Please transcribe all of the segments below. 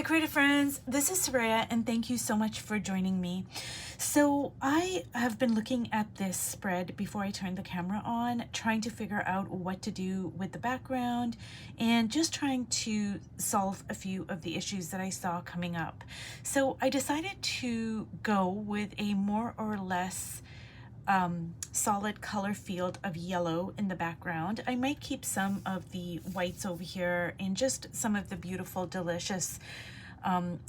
Hi creative friends, this is Soraya and thank you so much for joining me. So I have been looking at this spread before I turned the camera on, trying to figure out what to do with the background and just trying to solve a few of the issues that I saw coming up. So I decided to go with a more or less solid color field of yellow in the background. I might keep some of the whites over here and just some of the beautiful, delicious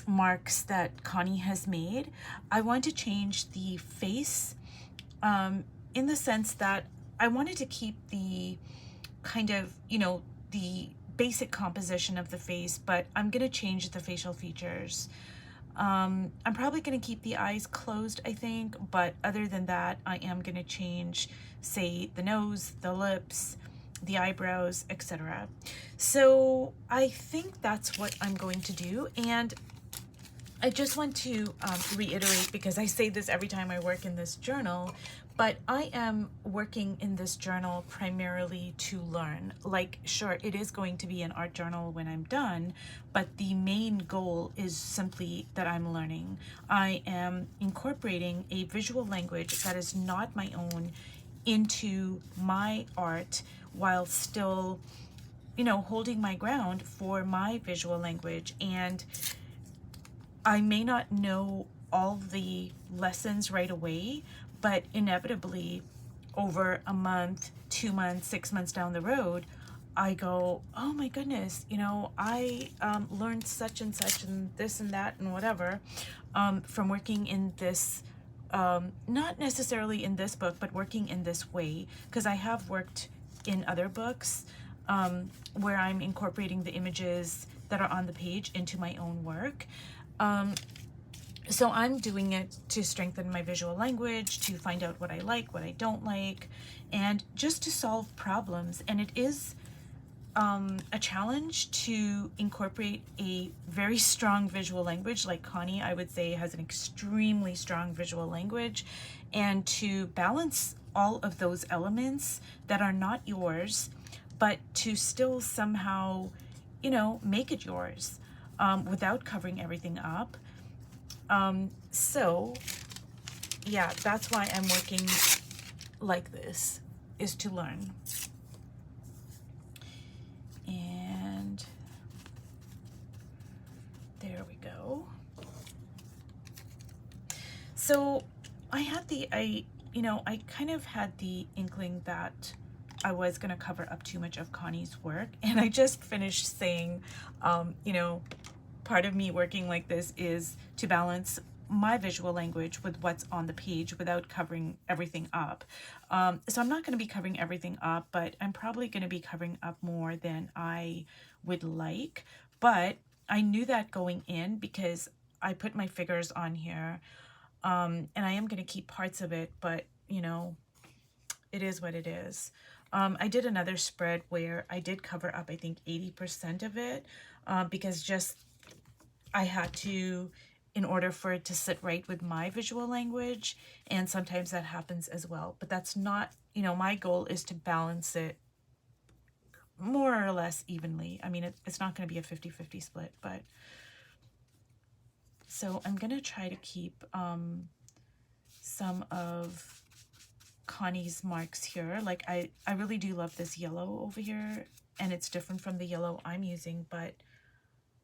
marks that Connie has made. I want to change the face in the sense that I wanted to keep the kind of, the basic composition of the face, but I'm going to change the facial features. I'm probably going to keep the eyes closed, I think, but other than that, I am going to change, say, the nose, the lips, the eyebrows, etc. So I think that's what I'm going to do. And I just want to reiterate, because I say this every time I work in this journal, but I am working in this journal primarily to learn. Like, sure, it is going to be an art journal when I'm done, but the main goal is simply that I'm learning. I am incorporating a visual language that is not my own into my art while still, holding my ground for my visual language. And I may not know all the lessons right away, but inevitably over a month, 2 months, 6 months down the road, I go, oh my goodness, I learned such and such and this and that and whatever from working in this, not necessarily in this book, but working in this way, because I have worked in other books where I'm incorporating the images that are on the page into my own work. So I'm doing it to strengthen my visual language, to find out what I like, what I don't like, and just to solve problems. And it is a challenge to incorporate a very strong visual language. Like Connie, I would say, has an extremely strong visual language, and to balance all of those elements that are not yours, but to still somehow, make it yours without covering everything up. So yeah, that's why I'm working like this, is to learn. And there we go. So I kind of had the inkling that I was going to cover up too much of Connie's work. And I just finished saying, part of me working like this is to balance my visual language with what's on the page without covering everything up. So I'm not going to be covering everything up, but I'm probably going to be covering up more than I would like. But I knew that going in because I put my figures on here, and I am going to keep parts of it, but it is what it is. I did another spread where I did cover up, I think, 80% of it, because I had to, in order for it to sit right with my visual language, and sometimes that happens as well. But that's not, my goal is to balance it more or less evenly. I mean, it's not going to be a 50-50 split, but so I'm going to try to keep some of Connie's marks here. Like I really do love this yellow over here, and it's different from the yellow I'm using, but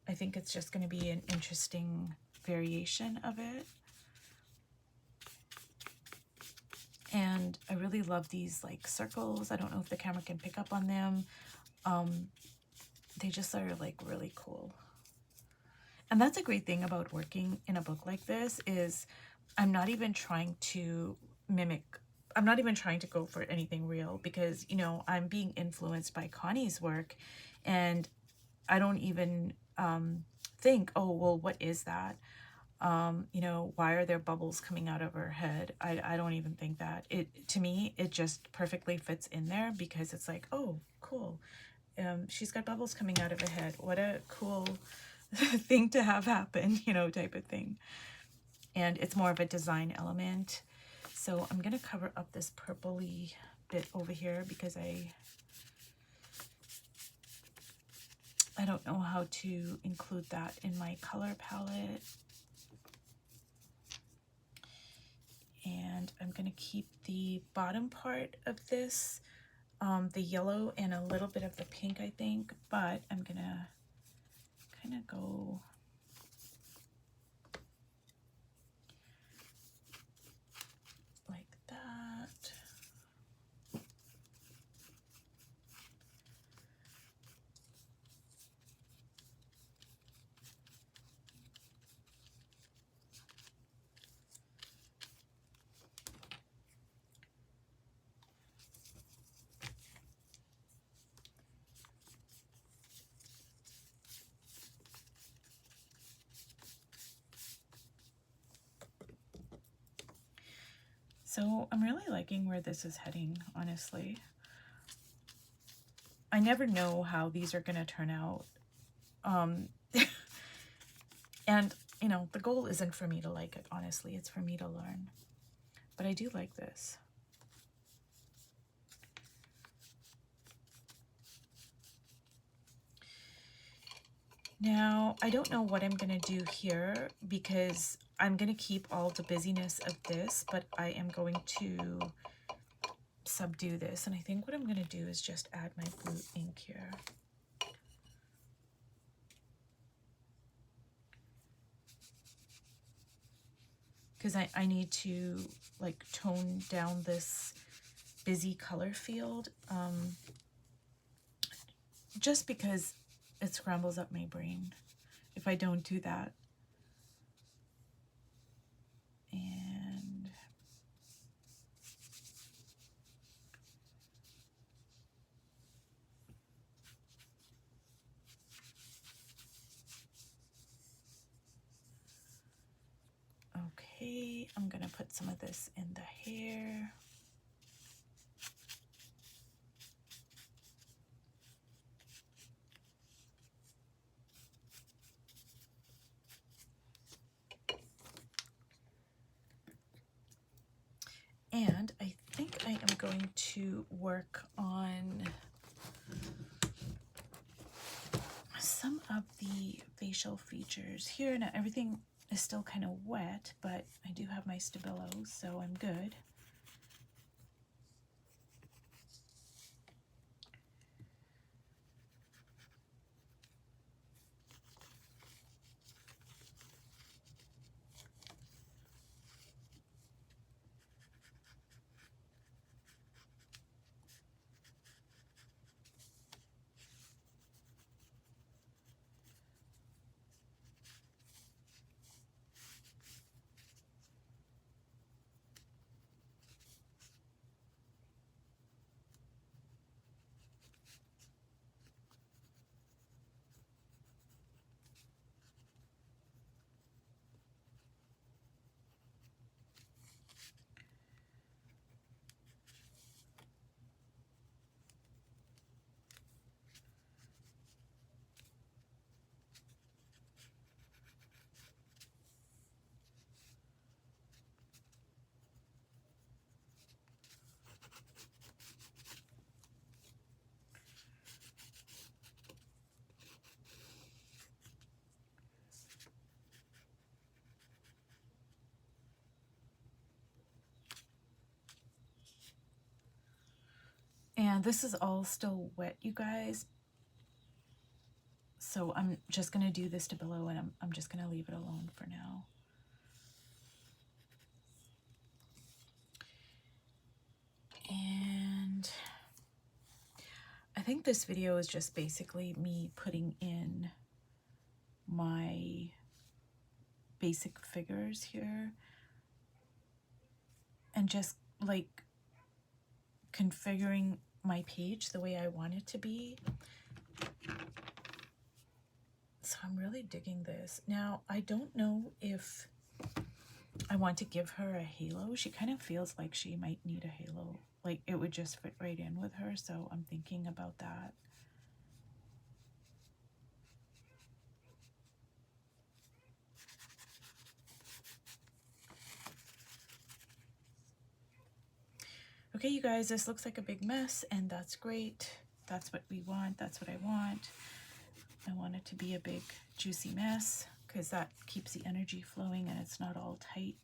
I think it's just going to be an interesting variation of it. And I really love these like circles. I don't know if the camera can pick up on them. They just are like really cool. And that's a great thing about working in a book like this, is I'm not even trying to I'm not even trying to go for anything real, because, I'm being influenced by Connie's work, and I don't even think, oh, well, what is that? Why are there bubbles coming out of her head? I don't even think that. To me, it just perfectly fits in there, because it's like, oh, cool. She's got bubbles coming out of her head. What a cool thing to have happen, type of thing. And it's more of a design element. So I'm going to cover up this purpley bit over here, because I don't know how to include that in my color palette. And I'm going to keep the bottom part of this, the yellow and a little bit of the pink, I think, but I'm going to kind of go like that. So I'm really liking where this is heading, honestly. I never know how these are going to turn out. And, you know, the goal isn't for me to like it, honestly. It's for me to learn. But I do like this. Now, I don't know what I'm going to do here because I'm going to keep all the busyness of this, but I am going to subdue this. And I think what I'm going to do is just add my blue ink here. Because I need to like tone down this busy color field, just because it scrambles up my brain if I don't do that. And okay, I'm gonna put some of this in the hair. And I think I am going to work on some of the facial features here. Now everything is still kind of wet, but I do have my Stabilo, so I'm good. And this is all still wet, you guys. So I'm just going to do this Stabilo, and I'm just going to leave it alone for now. And I think this video is just basically me putting in my basic figures here and just like configuring my page the way I want it to be. So I'm really digging this. Now, I don't know if I want to give her a halo. She kind of feels like she might need a halo. Like it would just fit right in with her, so I'm thinking about that. Okay, you guys, this looks like a big mess, and that's great. That's what we want. That's what I want. I want it to be a big juicy mess because that keeps the energy flowing and it's not all tight.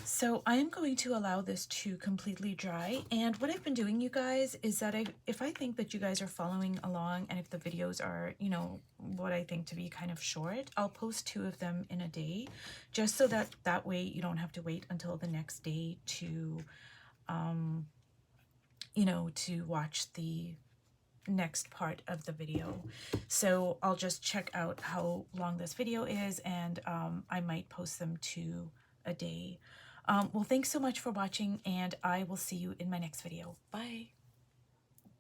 So I am going to allow this to completely dry, and what I've been doing, you guys, is that if I think that you guys are following along and if the videos are, you know, what I think to be kind of short, I'll post 2 of them in a day, just so that that way you don't have to wait until the next day to, you know, to watch the next part of the video. So I'll just check out how long this video is, and I might post them 2 a day. Well, thanks so much for watching, and I will see you in my next video. Bye.